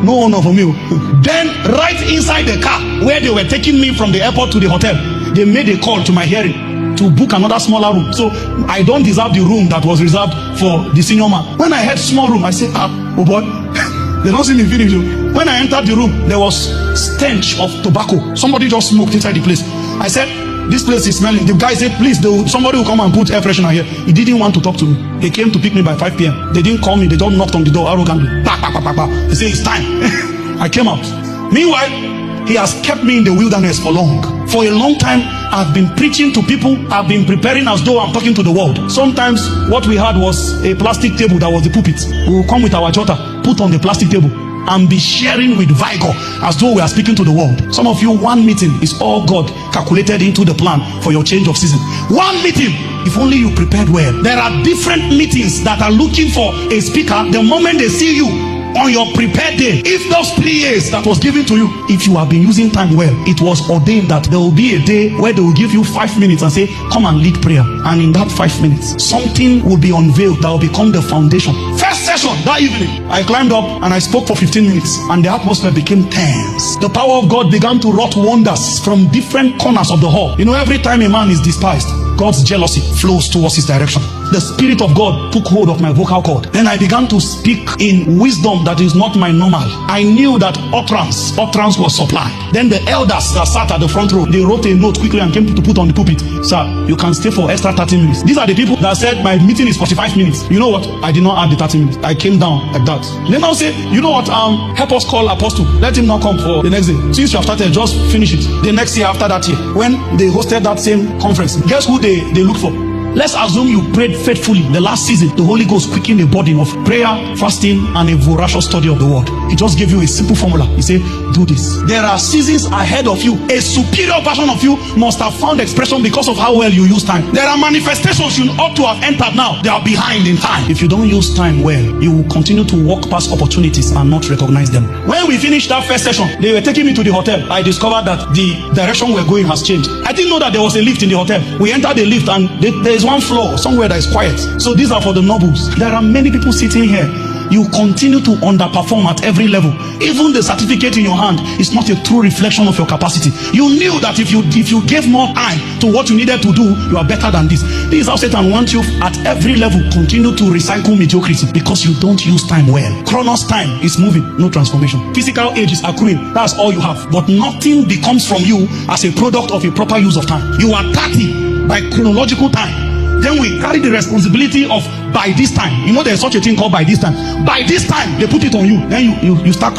No honor for me. Then right inside the car where they were taking me from the airport to the hotel, they made a call to my hearing to book another smaller room. So I don't deserve the room that was reserved for the senior man. When I had small room, I said, oh boy, they don't see me finish. When I entered the room, there was stench of tobacco. Somebody just smoked inside the place. I said, this place is smelling. The guy said, please, somebody will come and put air freshener here. He didn't want to talk to me. They came to pick me by 5 p.m. They didn't call me. They just knocked on the door arrogantly. They say, it's time. I came out. Meanwhile, he has kept me in the wilderness for long. For a long time, I've been preaching to people. I've been preparing as though I'm talking to the world. Sometimes what we had was a plastic table that was the pulpit. We will come with our jotter, put on the plastic table, and be sharing with vigor as though we are speaking to the world. Some of you, one meeting is all God calculated into the plan for your change of season. One meeting, if only you prepared well. There are different meetings that are looking for a speaker. The moment they see you on your prepared day, if those 3 years that was given to you, if you have been using time well, it was ordained that there will be a day where they will give you 5 minutes and say, come and lead prayer. And in that 5 minutes, something will be unveiled that will become the foundation. First session that evening, I climbed up and I spoke for 15 minutes and the atmosphere became tense. The power of God began to wrought wonders from different corners of the hall. You know, every time a man is despised, God's jealousy flows towards his direction. The Spirit of God took hold of my vocal cord. Then I began to speak in wisdom that is not my normal. I knew that utterance was supplied. Then the elders that sat at the front row, they wrote a note quickly and came to put on the pulpit. Sir, you can stay for extra 30 minutes. These are the people that said my meeting is 45 minutes. You know what? I did not add the 30 minutes. I came down like that. Then I'll say, you know what? Help us call Apostle. Let him not come for the next day. Since you have started, just finish it. The next year after that year, when they hosted that same conference, guess who they looked for? Let's assume you prayed faithfully the last season. The Holy Ghost quickened a burden of prayer, fasting, and a voracious study of the word. He just gave you a simple formula. He said, do this. There are seasons ahead of you. A superior version of you must have found expression because of how well you use time. There are manifestations you ought to have entered now. They are behind in time. If you don't use time well, you will continue to walk past opportunities and not recognize them. When we finished that first session, they were taking me to the hotel. I discovered that the direction we're going has changed. I didn't know that there was a lift in the hotel. We entered the lift and there is one floor somewhere that is quiet. So these are for the nobles. There are many people sitting here. You continue to underperform at every level. Even the certificate in your hand is not a true reflection of your capacity. You knew that if you gave more time to what you needed to do, you are better than this. This is how Satan wants you at every level. Continue to recycle mediocrity because you don't use time well. Chronos time is moving, no transformation. Physical age is accruing. That's all you have. But nothing becomes from you as a product of a proper use of time. You are 30 by chronological time. Then we carry the responsibility of by this time. You know there's such a thing called by this time. By this time, they put it on you. Then you start